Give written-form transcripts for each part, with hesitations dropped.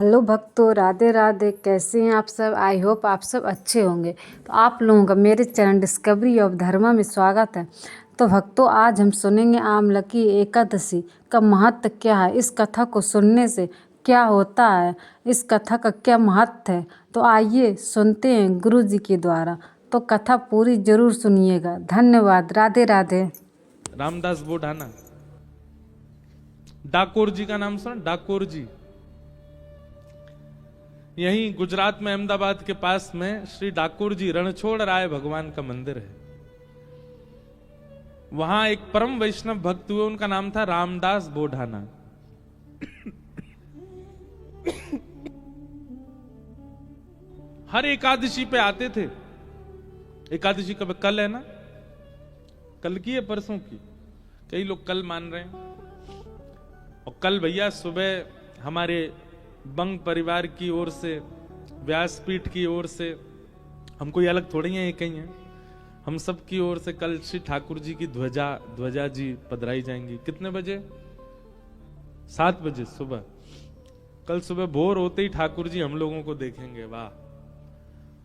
Hello भक्तों, राधे राधे। कैसे हैं आप सब? आई होप आप सब अच्छे होंगे। तो आप लोगों का मेरे चैनल डिस्कवरी ऑफ धर्मा में स्वागत है। तो भक्तों, आज हम सुनेंगे आमलकी एकादशी का महत्व क्या है, इस कथा को सुनने से क्या होता है, इस कथा का क्या महत्व है। तो आइए सुनते हैं गुरु जी के द्वारा। तो कथा पूरी जरूर सुनिएगा। धन्यवाद। राधे राधे। रामदास बोढ़ाना, डाकोर जी का नाम सुना? डाकोर जी यहीं गुजरात में अहमदाबाद के पास में श्री डाकोर जी रणछोड़ राय भगवान का मंदिर है। वहां एक परम वैष्णव भक्त हुए, उनका नाम था रामदास बोढ़ाना। हर एकादशी पे आते थे। एकादशी कब? कल है ना? कल की है परसों की? कई लोग कल मान रहे हैं। और कल भैया सुबह हमारे बंग परिवार की ओर से, व्यासपीठ की ओर से, हम कोई अलग थोड़ी हैं, एक ही हैं, हम सब की ओर से कल श्री ठाकुर जी की ध्वजा जी पधराई जाएंगी। कितने बजे? 7 बजे सुबह। कल सुबह भोर होते ही ठाकुर जी हम लोगों को देखेंगे। वाह,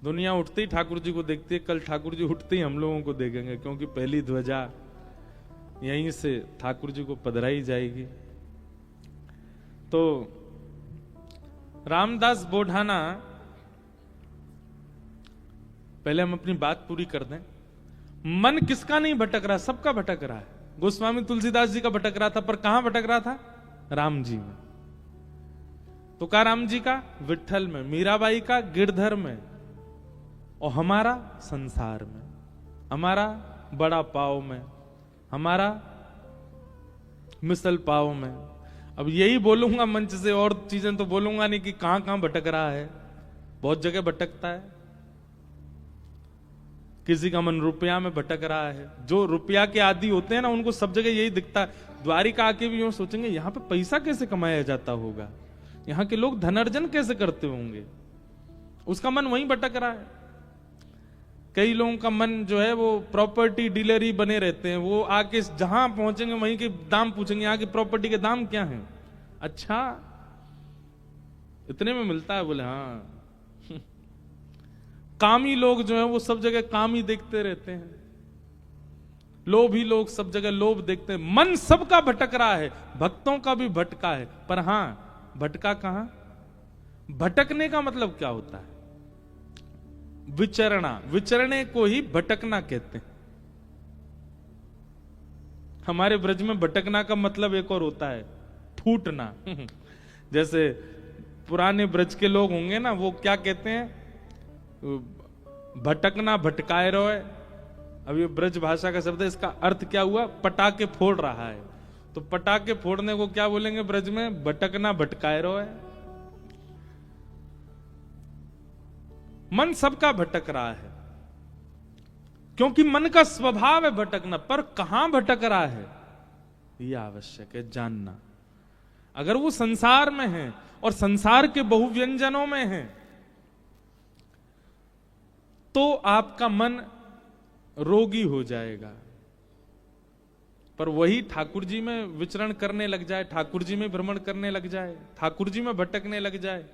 दुनिया उठते ही ठाकुर जी को देखती है, कल ठाकुर जी उठते ही हम लोगों को देखेंगे, क्योंकि पहली ध्वजा यहीं से ठाकुर जी को पधराई जाएगी। तो रामदास बोढ़ाना, पहले हम अपनी बात पूरी कर दें। मन किसका नहीं भटक रहा? सबका भटक रहा है। गोस्वामी तुलसीदास जी का भटक रहा था, पर कहां भटक रहा था? राम जी में। तुकाराम जी का विट्ठल में, मीराबाई का गिरधर में, और हमारा संसार में, हमारा बड़ा पाव में, हमारा मिसल पाव में। अब यही बोलूंगा मंच से, और चीजें तो बोलूंगा नहीं कि कहां कहां भटक रहा है। बहुत जगह भटकता है। किसी का मन रुपया में भटक रहा है। जो रुपया के आदी होते हैं ना, उनको सब जगह यही दिखता है। द्वारिका आके भी यूं सोचेंगे, यहां पे पैसा कैसे कमाया जाता होगा, यहां के लोग धनार्जन कैसे करते होंगे। उसका मन वहीं भटक रहा है। कई लोगों का मन जो है वो प्रॉपर्टी डीलर ही बने रहते हैं। वो आके जहां पहुंचेंगे वहीं के दाम पूछेंगे, यहाँ की प्रॉपर्टी के दाम क्या हैं? अच्छा, इतने में मिलता है? बोले हाँ। कामी लोग जो हैं वो सब जगह काम ही देखते रहते हैं। लोभी लोग सब जगह लोभ देखते हैं। मन सबका भटक रहा है, भक्तों का भी भटका है। पर हां, भटका कहां? भटकने का मतलब क्या होता है? विचरना। विचरने को ही भटकना कहते हैं। हमारे ब्रज में भटकना का मतलब एक और होता है, फूटना। जैसे पुराने ब्रज के लोग होंगे ना, वो क्या कहते हैं? भटकना, भटकाए रोए। अब ये ब्रज भाषा का शब्द है, इसका अर्थ क्या हुआ? पटाके फोड़ रहा है। तो पटाके फोड़ने को क्या बोलेंगे ब्रज में? भटकना, भटकाए रोए। मन सबका भटक रहा है, क्योंकि मन का स्वभाव है भटकना। पर कहां भटक रहा है, यह आवश्यक है जानना। अगर वो संसार में है और संसार के बहुव्यंजनों में है, तो आपका मन रोगी हो जाएगा। पर वही ठाकुर जी में विचरण करने लग जाए, ठाकुर जी में भ्रमण करने लग जाए, ठाकुर जी में भटकने लग जाए,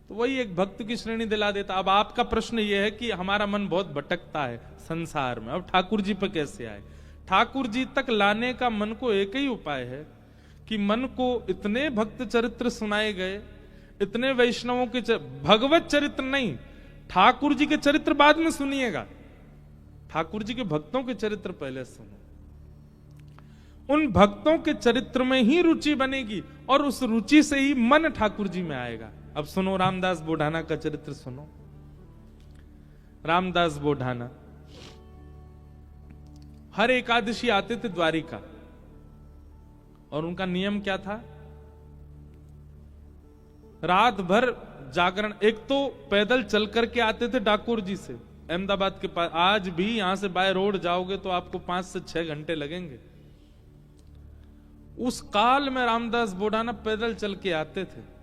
तो वही एक भक्त की श्रेणी दिला देता। अब आपका प्रश्न यह है कि हमारा मन बहुत भटकता है संसार में, अब ठाकुर जी पर कैसे आए? ठाकुर जी तक लाने का मन को एक ही उपाय है कि मन को इतने भक्त चरित्र सुनाए गए, इतने वैष्णवों के भगवत चरित्र नहीं, ठाकुर जी के चरित्र बाद में सुनिएगा, ठाकुर जी के भक्तों के चरित्र पहले सुनो। उन भक्तों के चरित्र में ही रुचि बनेगी, और उस रुचि से ही मन ठाकुर जी में आएगा। अब सुनो, रामदास बोढ़ाना का चरित्र सुनो। रामदास बोढ़ाना हर एकादशी आते थे द्वारिका, और उनका नियम क्या था? रात भर जागरण। एक तो पैदल चल करके आते थे डाकोर जी से, अहमदाबाद के पास। आज भी यहां से बाय रोड जाओगे तो आपको 5 से 6 घंटे लगेंगे। उस काल में रामदास बोढ़ाना पैदल चल के आते थे।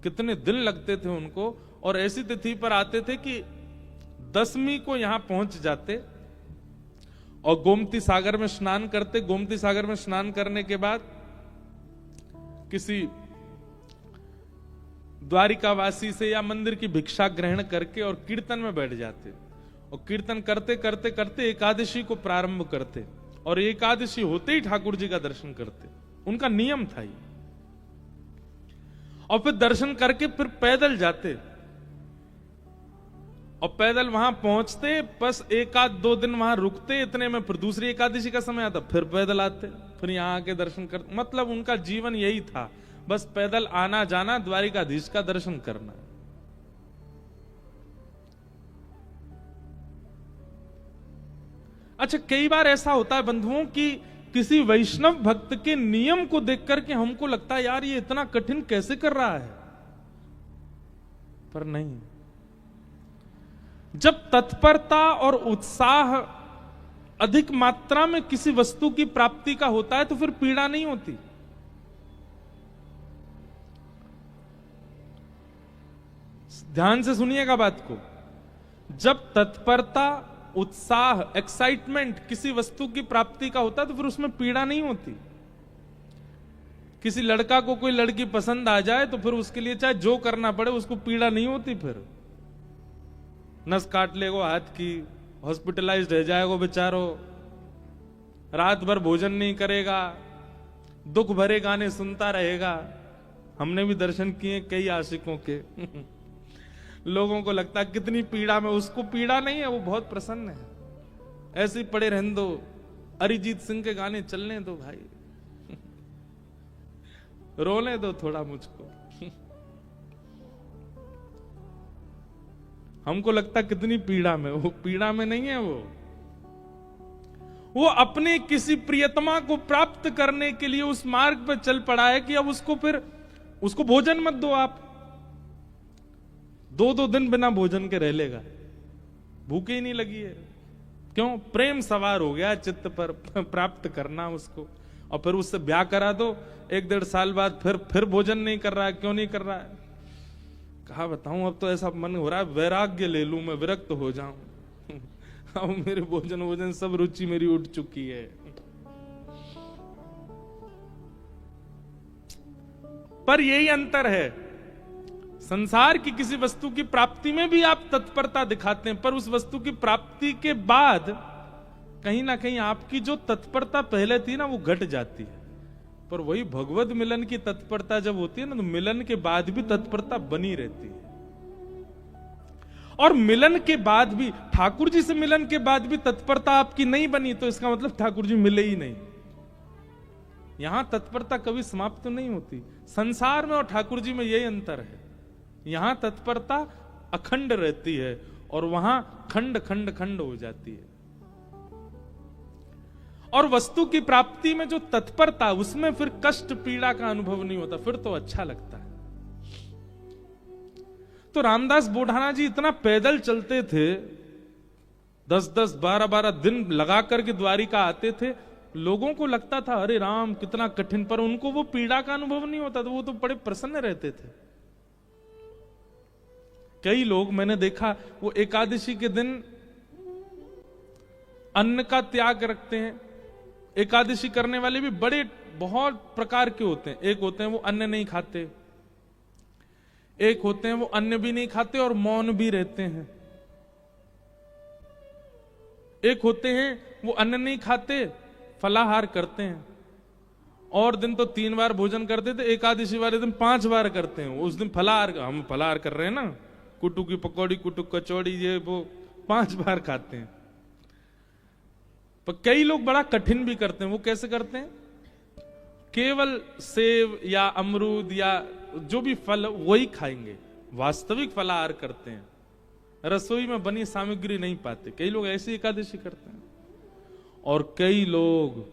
कितने दिन लगते थे उनको, और ऐसी तिथि पर आते थे कि 10वीं को यहां पहुंच जाते और गोमती सागर में स्नान करते। गोमती सागर में स्नान करने के बाद किसी द्वारिकावासी से या मंदिर की भिक्षा ग्रहण करके और कीर्तन में बैठ जाते, और कीर्तन करते करते करते एकादशी को प्रारंभ करते, और एकादशी होते ही ठाकुर जी का दर्शन करते। उनका नियम था ये। और फिर दर्शन करके फिर पैदल जाते, और पैदल वहां पहुंचते, बस एक आध 2 दिन वहां रुकते, इतने में फिर दूसरी एकादशी का समय आता, फिर पैदल आते, फिर यहां आके दर्शन करते। मतलब उनका जीवन यही था, बस पैदल आना जाना, द्वारिकाधीश का दर्शन करना। अच्छा, कई बार ऐसा होता है बंधुओं कि किसी वैष्णव भक्त के नियम को देख करके हमको लगता है यार ये इतना कठिन कैसे कर रहा है, पर नहीं। जब तत्परता और उत्साह अधिक मात्रा में किसी वस्तु की प्राप्ति का होता है तो फिर पीड़ा नहीं होती। ध्यान से सुनिएगा बात को। जब तत्परता, उत्साह, एक्साइटमेंट किसी वस्तु की प्राप्ति का होता है तो फिर उसमें पीड़ा नहीं होती। किसी लड़का को कोई लड़की पसंद आ जाए तो फिर उसके लिए चाहे जो करना पड़े उसको पीड़ा नहीं होती। फिर नस काट लेगो हाथ की, हॉस्पिटलाइज्ड रह जाएगो बेचारो, रात भर भोजन नहीं करेगा, दुख भरे गाने सुनता रहेगा। हमने भी दर्शन किए कई आशिकों के लोगों को लगता है कितनी पीड़ा में, उसको पीड़ा नहीं है, वो बहुत प्रसन्न है। ऐसे ही पड़े रहने दो, अरिजीत सिंह के गाने चलने दो भाई रोने दो थोड़ा मुझको हमको लगता कितनी पीड़ा में, वो पीड़ा में नहीं है। वो अपने किसी प्रियतमा को प्राप्त करने के लिए उस मार्ग पर चल पड़ा है कि अब उसको भोजन मत दो आप, 2-2 दिन बिना भोजन के रह लेगा, भूखे ही नहीं लगी है। क्यों? प्रेम सवार हो गया चित्त पर, प्राप्त करना उसको। और फिर उससे ब्याह करा दो, 1-1.5 साल बाद फिर भोजन नहीं कर रहा है। क्यों नहीं कर रहा है? कहा बताऊं, अब तो ऐसा मन हो रहा है वैराग्य ले लूं, मैं विरक्त हो जाऊं अब मेरे भोजन सब रुचि मेरी उठ चुकी है। पर यही अंतर है, संसार की किसी वस्तु की प्राप्ति में भी आप तत्परता दिखाते हैं, पर उस वस्तु की प्राप्ति के बाद कहीं ना कहीं आपकी जो तत्परता पहले थी ना वो घट जाती है। पर वही भगवत मिलन की तत्परता जब होती है ना, तो मिलन के बाद भी तत्परता बनी रहती है। और मिलन के बाद भी, ठाकुर जी से मिलन के बाद भी तत्परता आपकी नहीं बनी तो इसका मतलब ठाकुर जी मिले ही नहीं। यहां तत्परता कभी समाप्त नहीं होती। संसार में और ठाकुर जी में यही अंतर है, यहां तत्परता अखंड रहती है और वहां खंड खंड खंड हो जाती है। और वस्तु की प्राप्ति में जो तत्परता, उसमें फिर कष्ट पीड़ा का अनुभव नहीं होता, फिर तो अच्छा लगता है। तो रामदास बोढ़ाना जी इतना पैदल चलते थे, 10-10, 12-12 दिन लगा करके द्वारिका आते थे। लोगों को लगता था अरे राम कितना कठिन, पर उनको वो पीड़ा का अनुभव नहीं होता था, वो तो बड़े प्रसन्न रहते थे। कई लोग मैंने देखा वो एकादशी के दिन अन्न का त्याग रखते हैं। एकादशी करने वाले भी बड़े बहुत प्रकार के होते हैं। एक होते हैं वो अन्न नहीं खाते, एक होते हैं वो अन्न भी नहीं खाते और मौन भी रहते हैं, एक होते हैं वो अन्न नहीं खाते फलाहार करते हैं। और दिन तो 3 बार भोजन करते थे, एकादशी वाले दिन 5 बार करते हैं। उस दिन फलाहार, हम फलाहार कर रहे हैं ना, कुटू की पकौड़ी, कुटू कचौड़ी, ये वो 5 बार खाते हैं। पर कई लोग बड़ा कठिन भी करते हैं। वो कैसे करते हैं? केवल सेब या अमरूद या जो भी फल वही खाएंगे, वास्तविक फलाहार करते हैं, रसोई में बनी सामग्री नहीं पाते। कई लोग ऐसी एकादशी करते हैं। और कई लोग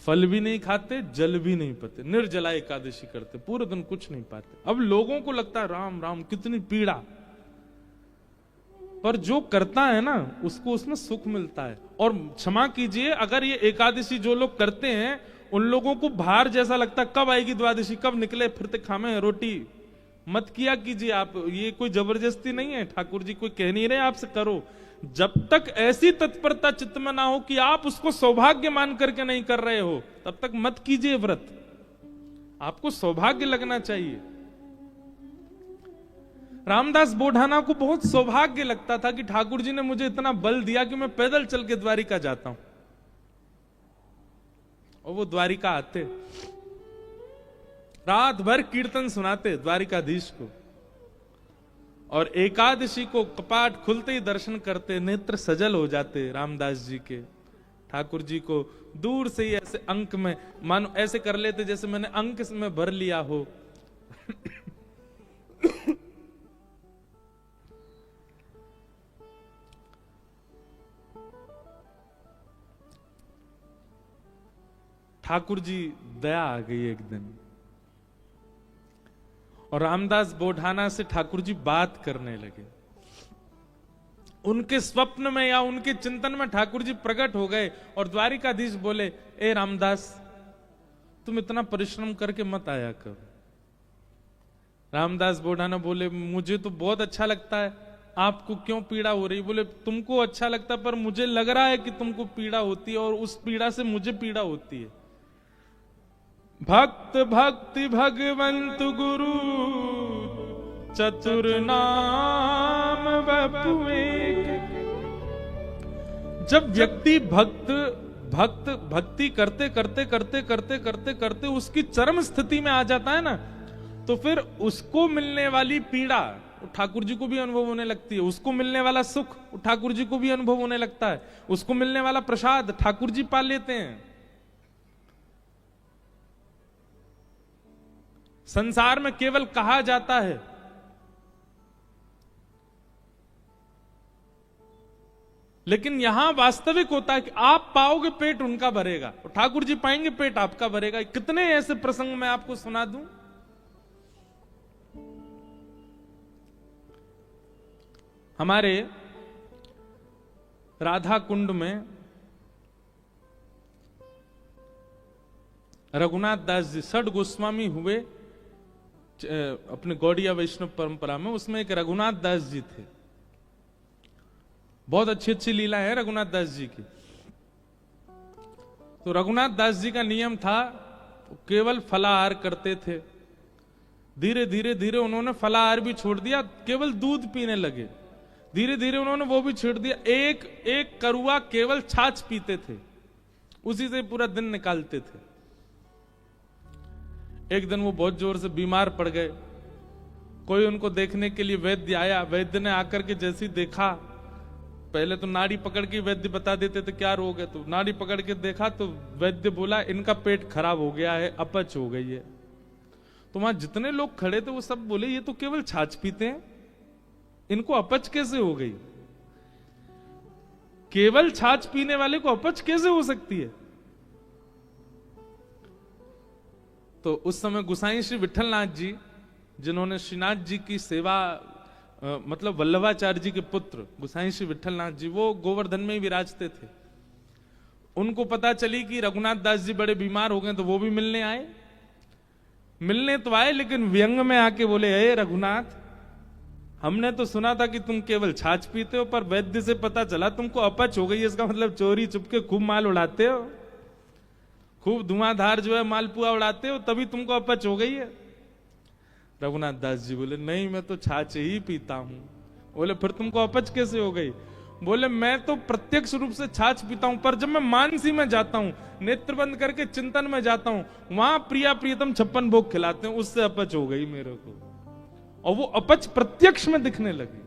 फल भी नहीं खाते, जल भी नहीं पीते, निर्जला एकादशी करते, पूरे दिन कुछ नहीं पाते। अब लोगों को लगता है राम राम कितनी पीड़ा, पर जो करता है ना उसको उसमें सुख मिलता है। और क्षमा कीजिए, अगर ये एकादशी जो लोग करते हैं उन लोगों को भार जैसा लगता है, कब आएगी द्वादशी, कब निकले फिरते खामे रोटी, मत किया कीजिए आप। ये कोई जबरदस्ती नहीं है, ठाकुर जी कोई कह नहीं रहे आपसे करो। जब तक ऐसी तत्परता चित्त में ना हो कि आप उसको सौभाग्य मान करके नहीं कर रहे हो, तब तक मत कीजिए व्रत। आपको सौभाग्य लगना चाहिए। रामदास बोढ़ाना को बहुत सौभाग्य लगता था कि ठाकुर जी ने मुझे इतना बल दिया कि मैं पैदल चल के द्वारिका जाता हूं। और वो द्वारिका आते, रात भर कीर्तन सुनाते द्वारिकाधीश को, और एकादशी को कपाट खुलते ही दर्शन करते, नेत्र सजल हो जाते रामदास जी के। ठाकुर जी को दूर से ही ऐसे अंक में, मानो ऐसे कर लेते जैसे मैंने अंक में भर लिया हो। ठाकुर जी दया आ गई एक दिन, और रामदास बोढ़ाना से ठाकुर जी बात करने लगे। उनके स्वप्न में या उनके चिंतन में ठाकुर जी प्रकट हो गए और द्वारिकाधीश बोले, ए रामदास, तुम इतना परिश्रम करके मत आया कर। रामदास बोढ़ाना बोले, मुझे तो बहुत अच्छा लगता है, आपको क्यों पीड़ा हो रही? बोले, तुमको अच्छा लगता है, पर मुझे लग रहा है कि तुमको पीड़ा होती है, और उस पीड़ा से मुझे पीड़ा होती है। भक्त भक्ति भगवंत गुरु चतुर नाम बपु एक। जब व्यक्ति भक्ति करते करते करते करते करते करते उसकी चरम स्थिति में आ जाता है ना, तो फिर उसको मिलने वाली पीड़ा ठाकुर जी को भी अनुभव होने लगती है, उसको मिलने वाला सुख ठाकुर जी को भी अनुभव होने लगता है, उसको मिलने वाला प्रसाद ठाकुर जी पा लेते हैं। संसार में केवल कहा जाता है, लेकिन यहां वास्तविक होता है कि आप पाओगे पेट उनका भरेगा, और ठाकुर जी पाएंगे पेट आपका भरेगा। कितने ऐसे प्रसंग मैं आपको सुना दूं। हमारे राधा कुंड में रघुनाथ दास जी षड गोस्वामी हुए अपने गौड़िया वैष्णव परंपरा में, उसमें एक रघुनाथ दास जी थे। बहुत अच्छी अच्छी लीला है रघुनाथ दास जी की। तो रघुनाथ दास जी का नियम था, केवल फलाहार करते थे। धीरे धीरे धीरे उन्होंने फलाहार भी छोड़ दिया, केवल दूध पीने लगे। धीरे धीरे उन्होंने वो भी छोड़ दिया, एक एक करुआ केवल छाछ पीते थे, उसी से पूरा दिन निकालते थे। एक दिन वो बहुत जोर से बीमार पड़ गए। कोई उनको देखने के लिए वैद्य आया। वैद्य ने आकर के जैसे ही देखा, पहले तो नाड़ी पकड़ के वैद्य बता देते थे क्या रोग है, तो नाड़ी पकड़ के देखा तो वैद्य बोला, इनका पेट खराब हो गया है, अपच हो गई है। तो वहां जितने लोग खड़े थे वो सब बोले, ये तो केवल छाछ पीते हैं, इनको अपच कैसे हो गई? केवल छाछ पीने वाले को अपच कैसे हो सकती है? तो उस समय गोसाई श्री विठलनाथ जी, जिन्होंने श्रीनाथ जी की सेवा, मतलब वल्लभाचार्य जी के पुत्र गोसाई श्री विठलनाथ जी, वो गोवर्धन में ही विराजते थे। उनको पता चली कि रघुनाथ दास जी बड़े बीमार हो गए, तो वो भी मिलने आए। मिलने तो आए, लेकिन व्यंग में आके बोले, हे रघुनाथ, हमने तो सुना था कि तुम केवल छाछ पीते हो, पर वैद्य से पता चला तुमको अपच हो गई। इसका मतलब चोरी चुपके खूब माल उड़ाते हो, खूब धुआंधार जो है मालपुआ उड़ाते हो, तभी तुमको अपच हो गई है। रघुनाथ दास जी बोले, नहीं, मैं तो छाछ ही पीता हूं। बोले, फिर तुमको अपच कैसे हो गई? बोले, मैं तो प्रत्यक्ष रूप से छाछ पीता हूं, पर जब मैं मानसी में जाता हूं, नेत्र बंद करके चिंतन में जाता हूं, वहां प्रिया प्रियतम 56 भोग खिलाते हैं, उससे अपच हो गई मेरे को। और वो अपच प्रत्यक्ष में दिखने लगी।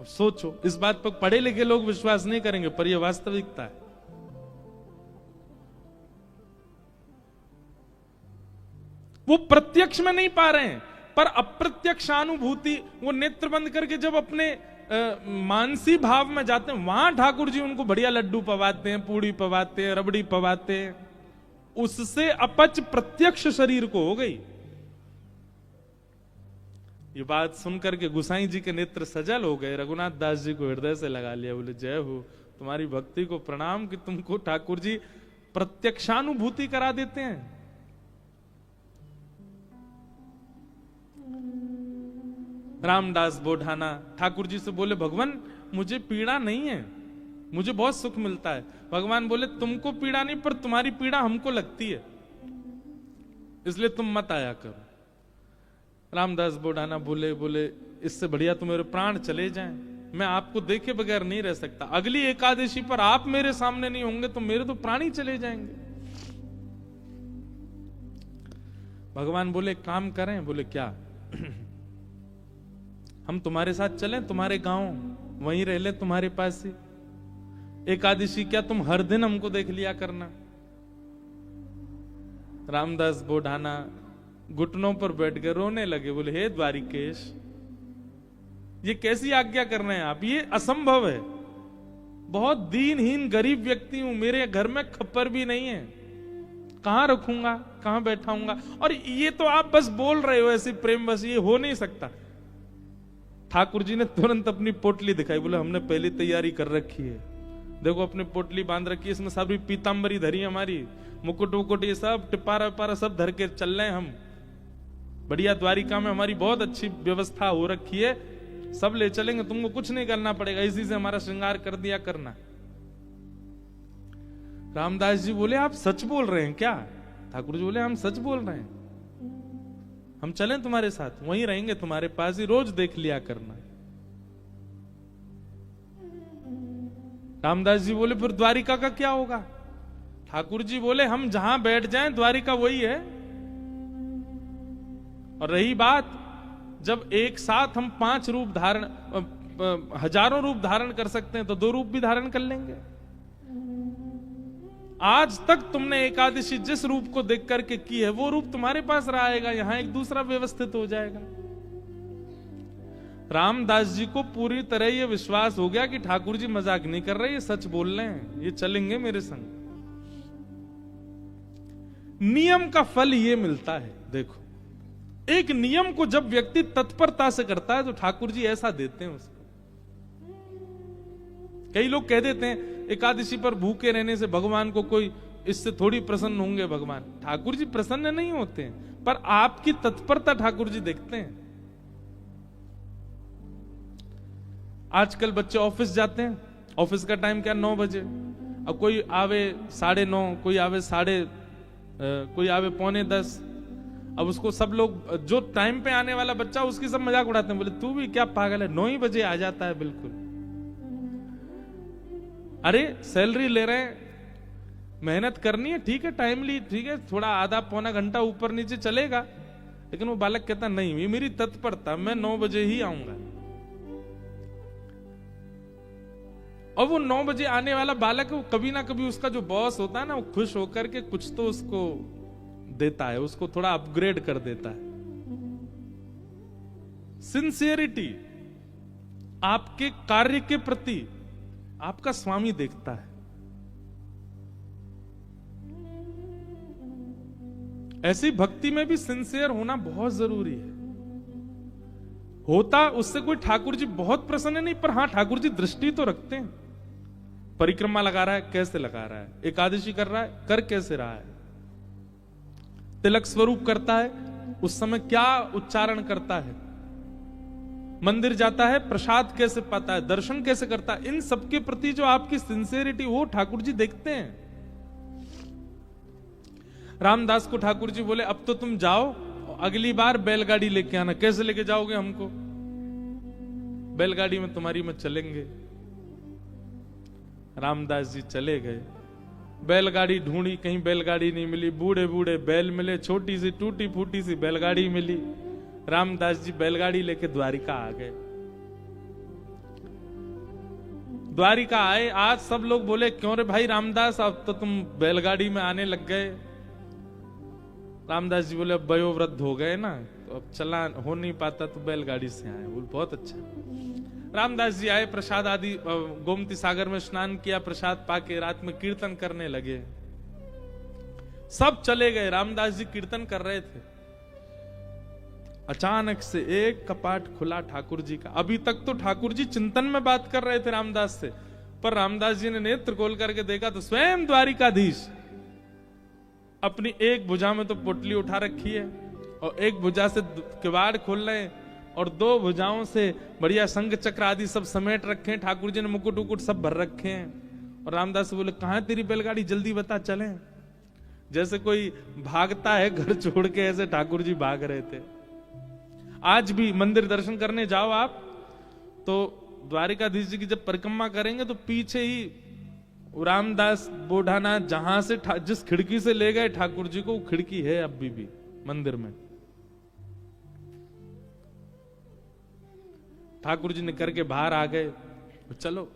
सोचो, इस बात पर पढ़े लिखे लोग विश्वास नहीं करेंगे, पर यह वास्तविकता है। वो प्रत्यक्ष में नहीं पा रहे हैं, पर अप्रत्यक्षानुभूति, वो नेत्र बंद करके जब अपने मानसी भाव में जाते हैं, वहां ठाकुर जी उनको बढ़िया लड्डू पवाते हैं, पूड़ी पवाते हैं, रबड़ी पवाते हैं। उससे अपच प्रत्यक्ष शरीर को हो गई। ये बात सुनकर के गोसाई जी के नेत्र सजल हो गए। रघुनाथ दास जी को हृदय से लगा लिया। बोले, जय हो, तुम्हारी भक्ति को प्रणाम कि तुमको ठाकुर जी प्रत्यक्षानुभूति करा देते हैं। रामदास बोढ़ाना ठाकुर जी से बोले, भगवान मुझे पीड़ा नहीं है, मुझे बहुत सुख मिलता है। भगवान बोले, तुमको पीड़ा नहीं, पर तुम्हारी पीड़ा हमको लगती है, इसलिए तुम मत आया करो। रामदास बोडाना बोले बोले इससे बढ़िया तो मेरे प्राण चले जाएं, मैं आपको देखे बगैर नहीं रह सकता। अगली एकादशी पर आप मेरे सामने नहीं होंगे तो मेरे तो प्राण ही चले जाएंगे। भगवान बोले काम करें। बोले क्या? हम तुम्हारे साथ चलें, तुम्हारे गांव वहीं रह ले, तुम्हारे पास ही एकादशी क्या तुम हर दिन हमको देख लिया करना। रामदास बोडाना घुटनों पर बैठ कर रोने लगे। बोले हे द्वारिकेश, ये कैसी आज्ञा कर रहे हैं आप? ये असंभव है। बहुत दीनहीन गरीब व्यक्ति हूं, मेरे घर में खप्पर भी नहीं है, कहां रखूंगा, कहां बैठाऊंगा? और ये तो आप बस बोल रहे हो ऐसे प्रेम बस, ये हो नहीं सकता। ठाकुर जी ने तुरंत अपनी पोटली दिखाई। बोले हमने पहले तैयारी कर रखी है, देखो अपनी पोटली बांध रखी है, इसमें सारी पीतांबरी धरी हमारी, मुकुट वुकुट ये सब टिपारा विपारा सब धर के चल रहे हैं हम। बढ़िया द्वारिका में हमारी बहुत अच्छी व्यवस्था हो रखी है, सब ले चलेंगे, तुमको कुछ नहीं करना पड़ेगा, इसी से हमारा श्रृंगार कर दिया करना। रामदास जी बोले आप सच बोल रहे हैं क्या? ठाकुर जी बोले हम सच बोल रहे हैं, हम चलें तुम्हारे साथ, वहीं रहेंगे तुम्हारे पास ही, रोज देख लिया करना। रामदास जी बोले फिर द्वारिका का क्या होगा? ठाकुर जी बोले हम जहां बैठ जाएं द्वारिका वही है। और रही बात, जब एक साथ हम 5 रूप धारण, हजारों रूप धारण कर सकते हैं तो 2 रूप भी धारण कर लेंगे। आज तक तुमने एकादशी जिस रूप को देख करके की है वो रूप तुम्हारे पास रहेगा, यहां एक दूसरा व्यवस्थित हो जाएगा। रामदास जी को पूरी तरह ये विश्वास हो गया कि ठाकुर जी मजाक नहीं कर रहे, ये सच बोल रहे हैं, ये चलेंगे मेरे संग। नियम का फल ये मिलता है। देखो, एक नियम को जब व्यक्ति तत्परता से करता है तो ठाकुर जी ऐसा देते हैं उसको। कई लोग कह देते हैं एकादशी पर भूखे रहने से भगवान को कोई, इससे थोड़ी प्रसन्न होंगे भगवान। ठाकुर जी प्रसन्न नहीं होते हैं, पर आपकी तत्परता ठाकुर जी देखते हैं। आजकल बच्चे ऑफिस जाते हैं, ऑफिस का टाइम क्या 9 बजे, अब कोई आवे 9:30, कोई आवे कोई आवे 9:45। अब उसको सब लोग, जो टाइम पे आने वाला बच्चा उसकी सब मजाक उड़ाते हैं। बोले तू भी क्या पागल है, 9 ही बजे आ जाता है बिल्कुल। अरे सैलरी ले रहे हैं, मेहनत करनी है, ठीक है, टाइमली, ठीक है, थोड़ा आधा पौना घंटा ऊपर नीचे चलेगा, लेकिन वो बालक कहता नहीं, ये मेरी तत्परता, मैं 9 बजे ही आऊंगा। और वो 9 बजे आने वाला बालक, वो कभी ना कभी उसका जो बॉस होता है ना, वो खुश होकर के कुछ तो उसको देता है, उसको थोड़ा अपग्रेड कर देता है। सिंसियरिटी आपके कार्य के प्रति आपका स्वामी देखता है। ऐसी भक्ति में भी सिंसियर होना बहुत जरूरी है। होता उससे कोई ठाकुर जी बहुत प्रसन्न नहीं, पर हां ठाकुर जी दृष्टि तो रखते हैं। परिक्रमा लगा रहा है, कैसे लगा रहा है, एकादशी कर रहा है, कर कैसे रहा है, तिलक स्वरूप करता है, उस समय क्या उच्चारण करता है, मंदिर जाता है, प्रसाद कैसे पाता है, दर्शन कैसे करता है, इन सबके प्रति जो आपकी सिंसियरिटी, वो ठाकुर जी देखते हैं। रामदास को ठाकुर जी बोले अब तो तुम जाओ, अगली बार बैलगाड़ी लेके आना। कैसे लेके जाओगे हमको? बैलगाड़ी में तुम्हारी में चलेंगे। रामदास जी चले गए, बैलगाड़ी ढूंढी, कहीं बैलगाड़ी नहीं मिली, बूढ़े बूढ़े बैल मिले, छोटी सी टूटी फूटी सी बैलगाड़ी मिली। रामदास जी बैलगाड़ी लेके द्वारिका आ गए। द्वारिका आए, आज सब लोग बोले क्यों रे भाई रामदास, अब तो तुम बैलगाड़ी में आने लग गए। रामदास जी बोले अब वयोवृद्ध हो गए ना, तो अब चला हो नहीं पाता, तो बैलगाड़ी से आए। बोले बहुत अच्छा। रामदास जी आए, प्रसाद आदि गोमती सागर में स्नान किया, प्रसाद पाके रात में कीर्तन करने लगे। सब चले गए, रामदास जी कीर्तन कर रहे थे। अचानक से एक कपाट खुला ठाकुर जी का। अभी तक तो ठाकुर जी चिंतन में बात कर रहे थे रामदास से, पर रामदास जी ने नेत्र खोल करके देखा तो स्वयं द्वारिकाधीश अपनी एक भुजा में तो पोटली उठा रखी है और एक भुजा से किवाड़ खोल रहे हैं, और 2 भुजाओं से बढ़िया संग चक्र आदि सब समेट रखे हैं। ठाकुर जी ने मुकुट उकुट सब भर रखे हैं। और रामदास बोले कहां तेरी बैलगाड़ी, जल्दी बता चलें। जैसे कोई भागता है घर छोड़ के, ऐसे ठाकुर जी भाग रहे थे। आज भी मंदिर दर्शन करने जाओ आप तो द्वारिकाधीश जी की जब परिक्रमा करेंगे तो पीछे ही रामदास बोढ़ानाथ जहां से जिस खिड़की से ले गए ठाकुर जी को, वो खिड़की है अभी भी मंदिर में। ठाकुर जी निकल के बाहर आ गए। चलो,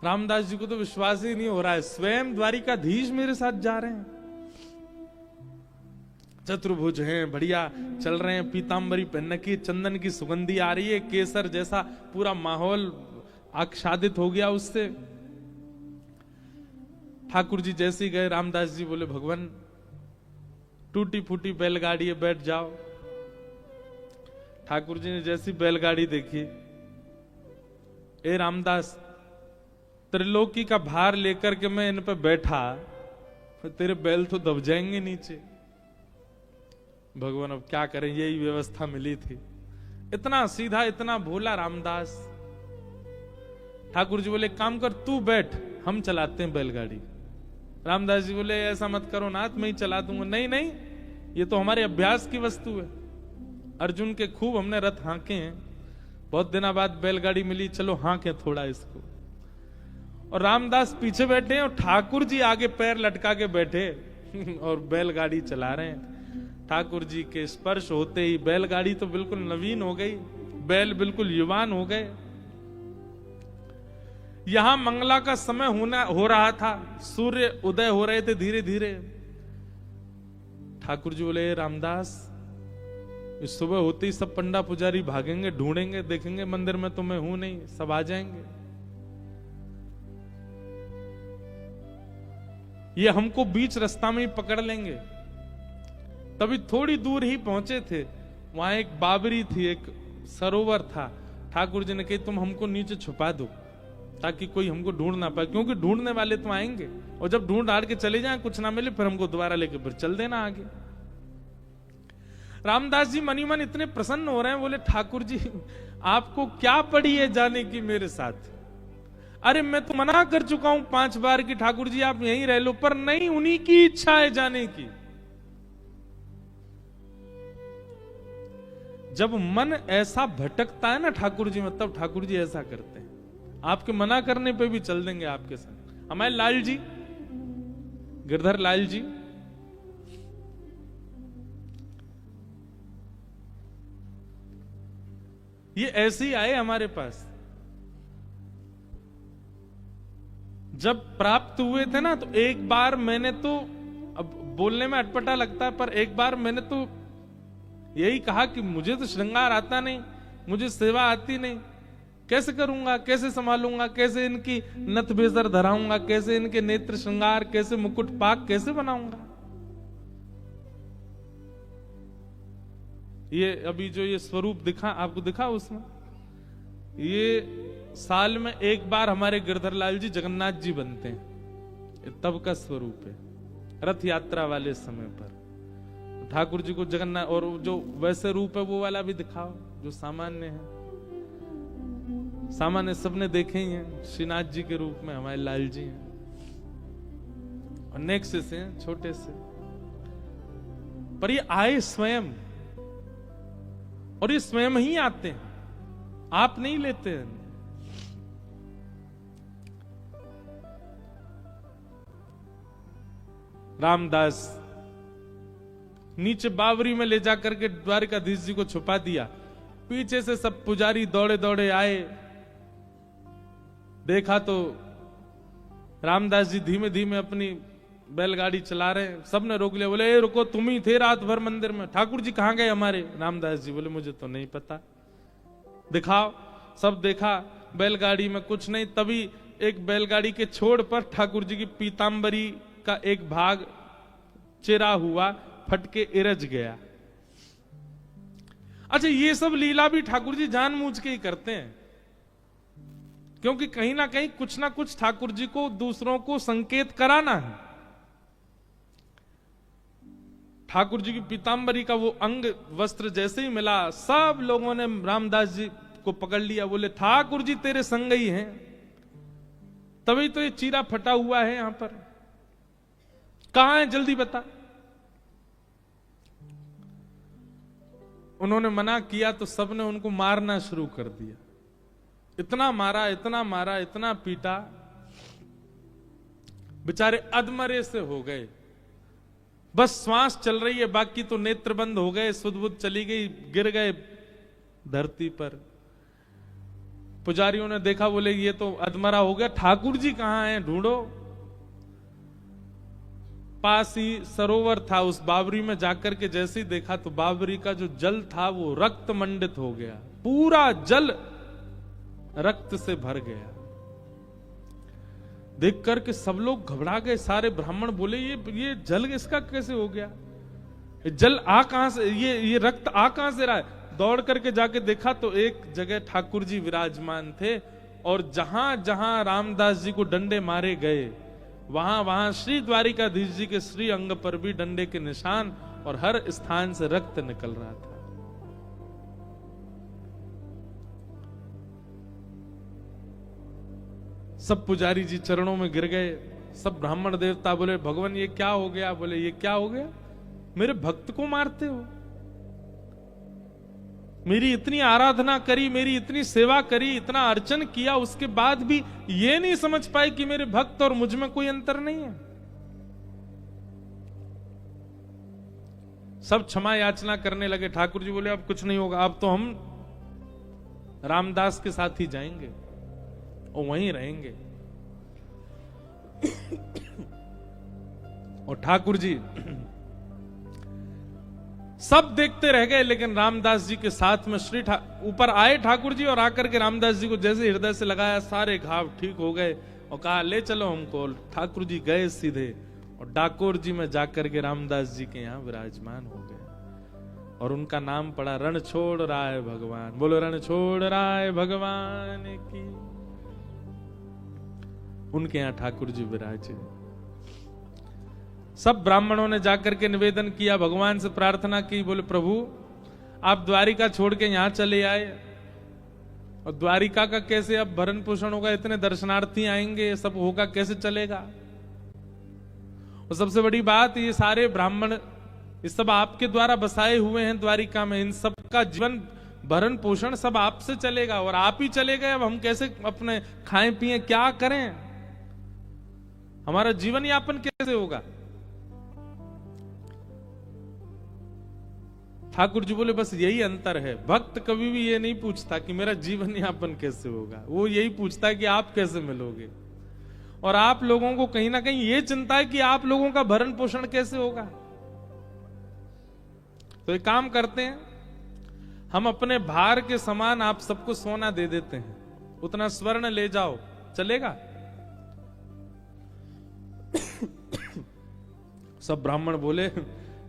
रामदास जी को तो विश्वास ही नहीं हो रहा है, स्वयं द्वारिकाधीश मेरे साथ जा रहे हैं। चतुर्भुज हैं, बढ़िया चल रहे हैं, पीतांबरी पहन की, चंदन की सुगंधी आ रही है, केसर जैसा पूरा माहौल आच्छादित हो गया उससे। ठाकुर जी जैसे ही गए, रामदास जी बोले भगवान टूटी फूटी बैलगाड़ी है, बैठ जाओ। ठाकुर जी ने जैसी बैलगाड़ी देखी, ए रामदास त्रिलोकी का भार लेकर के मैं इन पे बैठा, तेरे बैल तो दब जाएंगे नीचे। भगवान अब क्या करें, यही व्यवस्था मिली थी। इतना सीधा, इतना भोला रामदास। ठाकुर जी बोले काम कर, तू बैठ, हम चलाते हैं बैलगाड़ी। रामदास जी बोले ऐसा मत करो नाथ, मैं ही चला दूंगा। नहीं नहीं, ये तो हमारे अभ्यास की वस्तु है। अर्जुन के खूब हमने रथ हांके हैं, बहुत दिनों बाद बैलगाड़ी मिली, चलो हांके थोड़ा इसको। और रामदास पीछे बैठे हैं और ठाकुर जी आगे पैर लटका के बैठे और बैलगाड़ी चला रहे हैं। ठाकुर जी के स्पर्श होते ही बैलगाड़ी तो बिल्कुल नवीन हो गई, बैल बिल्कुल युवान हो गए। यहां मंगला का समय हो रहा था, सूर्य उदय हो रहे थे धीरे धीरे। ठाकुर जी बोले रामदास, इस सुबह होते ही सब पंडा पुजारी भागेंगे, ढूंढेंगे, देखेंगे मंदिर में तो मैं हूं नहीं, सब आ जाएंगे। ये हमको बीच रास्ता में ही पकड़ लेंगे। तभी थोड़ी दूर ही पहुंचे थे, वहां एक बाबरी थी, एक सरोवर था। ठाकुर जी ने कही तुम हमको नीचे छुपा दो ताकि कोई हमको ढूंढ ना पाए, क्योंकि ढूंढने वाले तो आएंगे और जब ढूंढ हार के चले जाएं, कुछ ना मिले, फिर हमको दोबारा लेके फिर चल देना आगे। रामदास जी मनी मन इतने प्रसन्न हो रहे हैं, बोले ठाकुर जी आपको क्या पड़ी है जाने की मेरे साथ? अरे मैं तो मना कर चुका हूं 5 बार कि ठाकुर जी आप यहीं रह लो, पर नहीं, उन्हीं की इच्छा है जाने की। जब मन ऐसा भटकता है ना ठाकुर जी में, तब ठाकुर जी ऐसा करते हैं, आपके मना करने पे भी चल देंगे आपके साथ। हमारे लाल जी, गिरधर लाल जी, ये ऐसे ही आए हमारे पास। जब प्राप्त हुए थे ना, तो एक बार मैंने तो, अब बोलने में अटपटा लगता है, पर एक बार मैंने तो यही कहा कि मुझे तो श्रृंगार आता नहीं, मुझे सेवा आती नहीं, कैसे करूंगा, कैसे संभालूंगा, कैसे इनकी नथ बेसर धराऊंगा, कैसे इनके नेत्र श्रृंगार, कैसे मुकुट पाक कैसे बनाऊंगा। ये अभी जो ये स्वरूप दिखा आपको, दिखा उसमें, ये साल में एक बार हमारे गिरधर लाल जी जगन्नाथ जी बनते हैं, तब का स्वरूप है, रथ यात्रा वाले समय पर। ठाकुर जी को जगन्नाथ, और जो वैसे रूप है वो वाला भी दिखाओ जो सामान्य है। सामान्य सबने देखे ही हैं, श्रीनाथ जी के रूप में हमारे लाल जी हैं, और नेक्स्ट से हैं, छोटे से, पर ये आए स्वयं, और ये स्वयं ही आते हैं, आप नहीं लेते हैं। रामदास नीचे बावरी में ले जाकर के द्वारिकाधीश जी को छुपा दिया। पीछे से सब पुजारी दौड़े दौड़े आए, देखा तो रामदास जी धीमे धीमे अपनी बैलगाड़ी चला रहे हैं। सबने रोक लिया, बोले ए रुको, तुम ही थे रात भर मंदिर में, ठाकुर जी कहां गए हमारे? रामदास जी बोले मुझे तो नहीं पता, दिखाओ। सब देखा, बैलगाड़ी में कुछ नहीं। तभी एक बैलगाड़ी के छोड़ पर ठाकुर जी की पीतांबरी का एक भाग चिरा हुआ, फट के इरज गया। अच्छा, ये सब लीला भी ठाकुर जी जानबूझ के ही करते हैं, क्योंकि कहीं ना कहीं कुछ ना कुछ ठाकुर जी को दूसरों को संकेत कराना है। ठाकुर जी की पीतांबरी का वो अंग वस्त्र जैसे ही मिला, सब लोगों ने रामदास जी को पकड़ लिया, बोले ठाकुर जी तेरे संग ही हैं, तभी तो ये चीरा फटा हुआ है यहां पर, कहां है जल्दी बता। उन्होंने मना किया तो सबने उनको मारना शुरू कर दिया। इतना मारा, इतना मारा, इतना पीटा, बेचारे अधमरे से हो गए। बस श्वास चल रही है, बाकी तो नेत्र बंद हो गए, सुध बुध चली गई, गिर गए धरती पर। पुजारियों ने देखा, बोले ये तो अधमरा हो गया, ठाकुर जी कहां हैं, ढूंढो। पास ही सरोवर था, उस बावरी में जाकर के जैसे ही देखा तो बावरी का जो जल था वो रक्त मंडित हो गया, पूरा जल रक्त से भर गया। देख करके सब लोग घबरा गए, सारे ब्राह्मण बोले ये जल इसका कैसे हो गया, ये जल आ कहां से, ये रक्त आ कहां से रहा है। दौड़ करके जाके देखा तो एक जगह ठाकुर जी विराजमान थे, और जहां जहां रामदास जी को डंडे मारे गए वहां वहां श्री द्वारिकाधीश जी के श्री अंग पर भी डंडे के निशान, और हर स्थान से रक्त निकल रहा था। सब पुजारी जी चरणों में गिर गए। सब ब्राह्मण देवता बोले, भगवान ये क्या हो गया। बोले, ये क्या हो गया, मेरे भक्त को मारते हो। मेरी इतनी आराधना करी, मेरी इतनी सेवा करी, इतना अर्चन किया, उसके बाद भी ये नहीं समझ पाए कि मेरे भक्त और मुझ में कोई अंतर नहीं है। सब क्षमा याचना करने लगे। ठाकुर जी बोले, अब कुछ नहीं होगा, अब तो हम रामदास के साथ ही जाएंगे और वहीं रहेंगे। और ठाकुर जी सब देखते रह गए, लेकिन रामदास जी के साथ में ऊपर आए ठाकुर जी, और आकर के रामदास जी को जैसे हृदय से लगाया, सारे घाव ठीक हो गए, और कहा ले चलो हमको। ठाकुर जी गए सीधे और डाकोर जी में जाकर के रामदास जी के यहां विराजमान हो गए, और उनका नाम पड़ा रण छोड़ राय भगवान। बोलो रण छोड़ राय भगवान की। उनके यहां ठाकुर जी विराजे। सब ब्राह्मणों ने जाकर के निवेदन किया, भगवान से प्रार्थना की, बोले प्रभु आप द्वारिका छोड़ के यहां चले आए, और द्वारिका का कैसे अब भरण पोषण होगा, इतने दर्शनार्थी आएंगे, सब होगा कैसे चलेगा। और सबसे बड़ी बात, ये सारे ब्राह्मण ये सब आपके द्वारा बसाए हुए हैं द्वारिका में, इन सब का जीवन भरण पोषण सब आपसे चलेगा, और आप ही चले गए, अब हम कैसे अपने खाएं पिए, क्या करें, हमारा जीवन यापन कैसे होगा। ठाकुर जी बोले, बस यही अंतर है, भक्त कभी भी ये नहीं पूछता कि मेरा जीवन यापन कैसे होगा, वो यही पूछता है कि आप कैसे मिलोगे। और आप लोगों को कहीं ना कहीं ये चिंता है कि आप लोगों का भरण पोषण कैसे होगा। तो एक काम करते हैं, हम अपने भार के समान आप सबको सोना दे देते हैं, उतना स्वर्ण ले जाओ, चलेगा। सब ब्राह्मण बोले,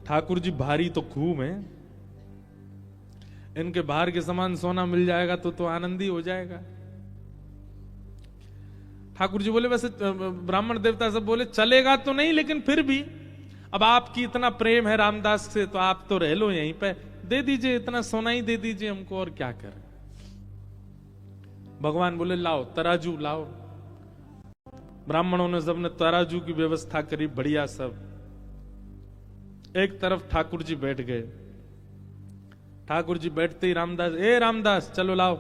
ठाकुर जी भारी तो खूब है, इनके भार के समान सोना मिल जाएगा तो आनंद ही हो जाएगा। ठाकुर जी बोले, वैसे ब्राह्मण देवता सब बोले चलेगा तो नहीं, लेकिन फिर भी अब आपकी इतना प्रेम है रामदास से, तो आप तो रह लो यहीं पे, दे दीजिए, इतना सोना ही दे दीजिए हमको, और क्या करें। भगवान बोले, लाओ तराजू लाओ। ब्राह्मणों ने सबने तराजू की व्यवस्था करी, बढ़िया सब। एक तरफ ठाकुर जी बैठ गए। ठाकुर जी बैठते ही रामदास चलो लाओ,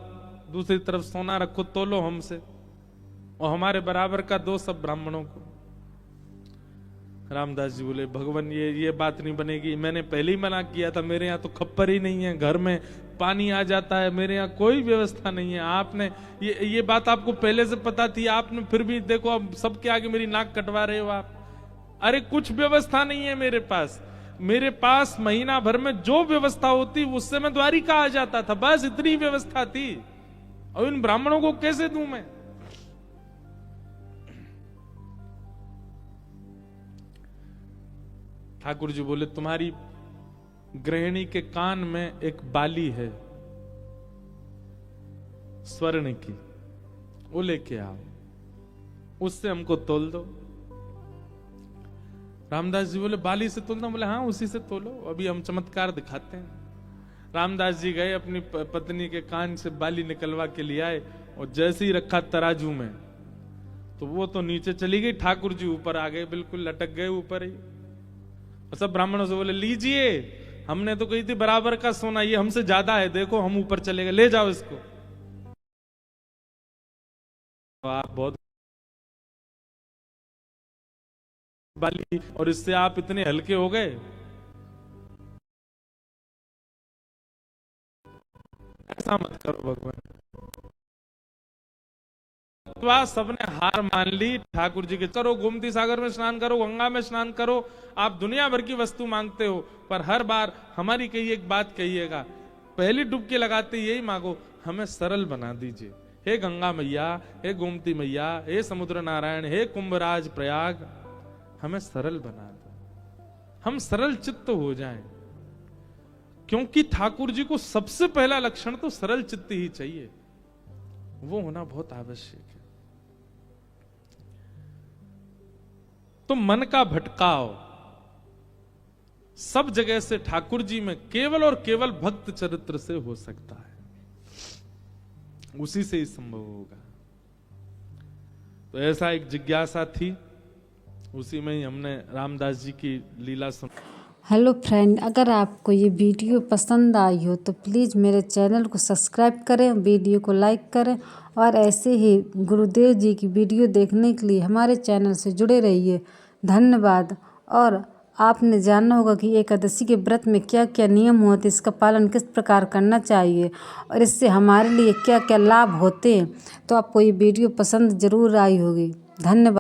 दूसरी तरफ सोना रखो, तोलो हमसे, और हमारे बराबर का दो सब ब्राह्मणों को। रामदास जी बोले, भगवान ये बात नहीं बनेगी, मैंने पहले ही मना किया था, मेरे यहाँ तो खप्पर ही नहीं है, घर में पानी आ जाता है, मेरे यहाँ कोई व्यवस्था नहीं है। आपने ये बात आपको पहले से पता थी, आपने फिर भी देखो अब सबके आगे मेरी नाक कटवा रहे हो आप। अरे कुछ व्यवस्था नहीं है मेरे पास महीना भर में जो व्यवस्था होती उससे मैं द्वारिका आ जाता था, बस इतनी व्यवस्था थी, और इन ब्राह्मणों को कैसे दूं मैं। ठाकुर जी बोले, तुम्हारी गृहिणी के कान में एक बाली है स्वर्ण की, वो लेके आओ, उससे हमको तोल दो। रामदास जी बोले, बाली से तोलना? बोले हाँ, उसी से तोलो, अभी हम चमत्कार दिखाते हैं। रामदास जी गए, अपनी पत्नी के कान से बाली निकलवा के लिए आए, और जैसे ही रखा तराजू में, तो वो तो नीचे चली गई, ठाकुर जी ऊपर आ गए, बिल्कुल लटक गए ऊपर ही। सब ब्राह्मणों से बोले, लीजिए हमने तो कही थी बराबर का सोना, ये हमसे ज्यादा है, देखो हम ऊपर चले गए, ले जाओ इसको। तो आप बहुत बाली और इससे आप इतने हल्के हो गए, ऐसा मत करो भगवान। सबने हार मान ली ठाकुर जी के, करो गोमती सागर में स्नान करो, गंगा में स्नान करो, आप दुनिया भर की वस्तु मांगते हो, पर हर बार हमारी कही एक बात कहिएगा, पहली डुबकी लगाते यही मांगो, हमें सरल बना दीजिए। हे गंगा मैया, हे गोमती मैया, हे समुद्र नारायण, हे कुंभराज प्रयाग, हमें सरल बना दो, हम सरल चित्त हो जाएं, क्योंकि ठाकुर जी को सबसे पहला लक्षण तो सरल चित्त ही चाहिए, वो होना बहुत आवश्यक है। तो मन का भटकाव सब जगह से ठाकुर जी में केवल और केवल भक्त चरित्र से हो सकता है, उसी से ही संभव होगा। तो ऐसा एक जिज्ञासा थी, उसी में ही हमने रामदास जी की लीला सुन। हेलो फ्रेंड, अगर आपको ये वीडियो पसंद आई हो तो प्लीज़ मेरे चैनल को सब्सक्राइब करें, वीडियो को लाइक करें और ऐसे ही गुरुदेव जी की वीडियो देखने के लिए हमारे चैनल से जुड़े रहिए। धन्यवाद। और आपने जानना होगा कि एकादशी के व्रत में क्या क्या नियम होते, इसका पालन किस प्रकार करना चाहिए और इससे हमारे लिए क्या क्या लाभ होते हैं। तो आपको ये वीडियो पसंद ज़रूर आई होगी। धन्यवाद।